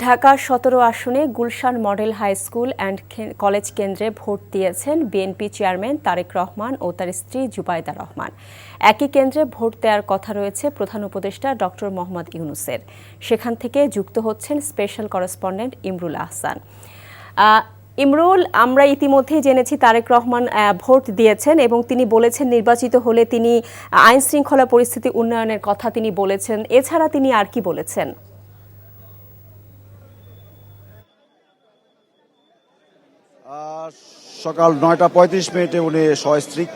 ঢাকার ১৭ আসনে Gulshan model high school and college কেন্দ্রে ভোট দিয়েছেন বিএনপি চেয়ারম্যান তারেক রহমান ও তার স্ত্রী জুবাইদা রহমান। একই কেন্দ্রে ভোট দেওয়ার কথা রয়েছে প্রধান উপদেষ্টা ডক্টর মোহাম্মদ ইউনূসের। সেখান থেকে যুক্ত হচ্ছেন স্পেশাল করেসপন্ডেন্ট ইমরুল আহসান। ইমরুল, আমরা ইতিমধ্যেই জেনেছি তারেক রহমান ভোট দিয়েছেন এবং তিনি বলেছেন নির্বাচিত হলে তিনি আইন শৃঙ্খলা পরিস্থিতি উন্নয়নের কথা তিনি বলেছেন। এছাড়া তিনি আর কি বলেছেন? সকাল ৯টা ৩৫ উনি সস্ত্রীক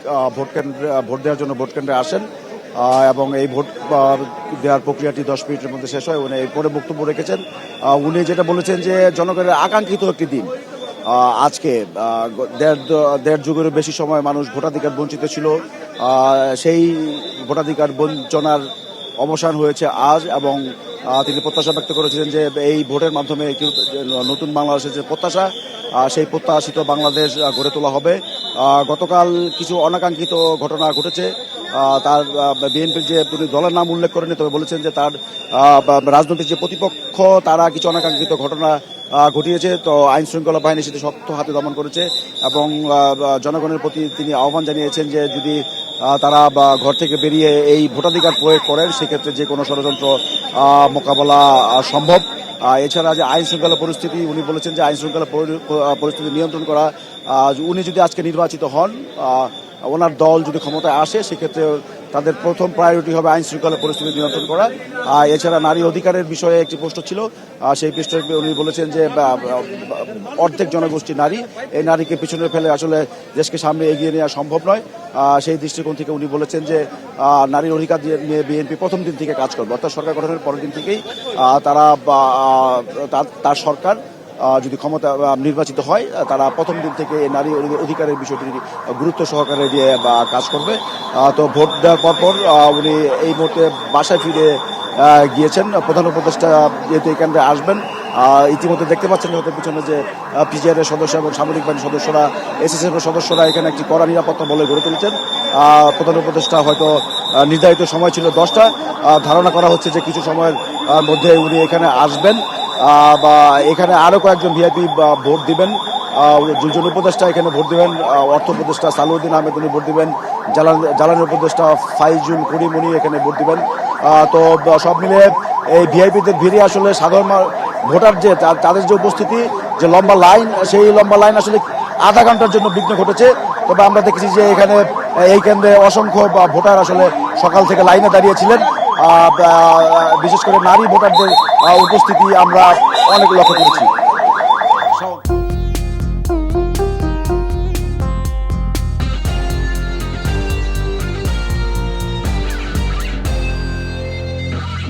ভোট দেওয়ার জন্য ভোট কেন্দ্রে আসেন এবং এই ভোট দেওয়ার প্রক্রিয়াটি 10 মিনিটের মধ্যে শেষ হয়। উনি এরপরে বক্তব্য রেখেছেন। উনি যেটা বলেছেন যে জনগণের আকাঙ্ক্ষিত একটি দিন আজকে। দেড় যুগেরও বেশি সময় মানুষ ভোটাধিকার বঞ্চিত ছিল, সেই ভোটাধিকার বঞ্চনার অবসান হয়েছে আজ। এবং তিনি প্রত্যাশা ব্যক্ত করেছিলেন যে এই ভোটের মাধ্যমে নতুন বাংলাদেশের যে প্রত্যাশা, সেই প্রত্যাশিত বাংলাদেশ গড়ে তোলা হবে। গতকাল কিছু অনাকাঙ্ক্ষিত ঘটনা ঘটেছে। তার বিএনপির যে তিনি দলের নাম উল্লেখ করেনি, তবে বলেছেন যে তার রাজনৈতিক যে প্রতিপক্ষ তারা কিছু অনাকাঙ্ক্ষিত ঘটনা ঘটিয়েছে। তো আইন শৃঙ্খলা বাহিনী সেটি শক্ত হাতে দমন করেছে এবং জনগণের প্রতি তিনি আহ্বান জানিয়েছেন যে যদি তারা ঘর থেকে বেরিয়ে এই ভোটাধিকার প্রয়োগ করেন, সেক্ষেত্রে যে কোনো ষড়যন্ত্র মোকাবেলা সম্ভব। এছাড়া যে আইন শৃঙ্খলা পরিস্থিতি, উনি বলেছেন যে আইন শৃঙ্খলা পরিস্থিতি নিয়ন্ত্রণ করা, উনি যদি আজকে নির্বাচিত হন, ওনার দল যদি ক্ষমতায় আসে, সেক্ষেত্রে তাদের প্রথম প্রায়োরিটি হবে আইন শৃঙ্খলা পরিস্থিতি নিয়ন্ত্রণ করা। এছাড়া নারী অধিকারের বিষয়ে একটি প্রশ্ন ছিল, সেই প্রশ্নে উনি বলেছেন যে অর্ধেক জনগোষ্ঠী নারী, এই নারীকে পিছনে ফেলে আসলে দেশকে সামনে এগিয়ে নেওয়া সম্ভব নয়। সেই দৃষ্টিকোণ থেকে উনি বলেছেন যে নারীর অধিকার নিয়ে বিএনপি প্রথম দিন থেকে কাজ করবে, অর্থাৎ সরকার গঠনের পরের দিন থেকেই তারা তার সরকার যদি ক্ষমতা নির্বাচিত হয়, তারা প্রথম দিন থেকে নারী অধিকারের বিষয়টি গুরুত্ব সহকারে দিয়ে কাজ করবে। তো ভোট দেওয়ার পরপর উনি এই মুহূর্তে বাসায় ফিরে গিয়েছেন। প্রধান উপদেষ্টা যেহেতু এই কেন্দ্রে আসবেন, ইতিমধ্যে দেখতে পাচ্ছেন হয়তো পিছনে যে পিজিআরের সদস্য এবং সামরিক বাহিনীর সদস্যরা, এসএসএফ এর সদস্যরা এখানে একটি কড়া নিরাপত্তা বলে গড়ে তুলেছেন। প্রধান উপদেষ্টা হয়তো নির্ধারিত সময় ছিল 10টা, ধারণা করা হচ্ছে যে কিছু সময়ের মধ্যে উনি এখানে আসবেন বা এখানে আরো কয়েকজন ভিআইপি ভোট দিবেন। দুজন উপদেষ্টা এখানে ভোট দিবেন। অর্থ উপদেষ্টা সালাউদ্দিন আহমেদ উনি ভোট দিবেন, জ্বালানি উপদেষ্টা ফাইজুল করিম উনি এখানে ভোট দিবেন। তো সব মিলিয়ে এই ভিআইপিদের ভিড়ে আসলে সাধারণ ভোটার যে তাদের যে উপস্থিতি, যে লম্বা লাইন, সেই লম্বা লাইন আসলে আধা ঘন্টার জন্য বিঘ্ন ঘটেছে। তবে আমরা দেখেছি যে এখানে এই কেন্দ্রে অসংখ্য ভোটার আসলে সকাল থেকে লাইনে দাঁড়িয়েছিলেন। বিশেষ করে নারী ভোটারদের উপস্থিতি আমরা অনেক লক্ষ্য করেছি।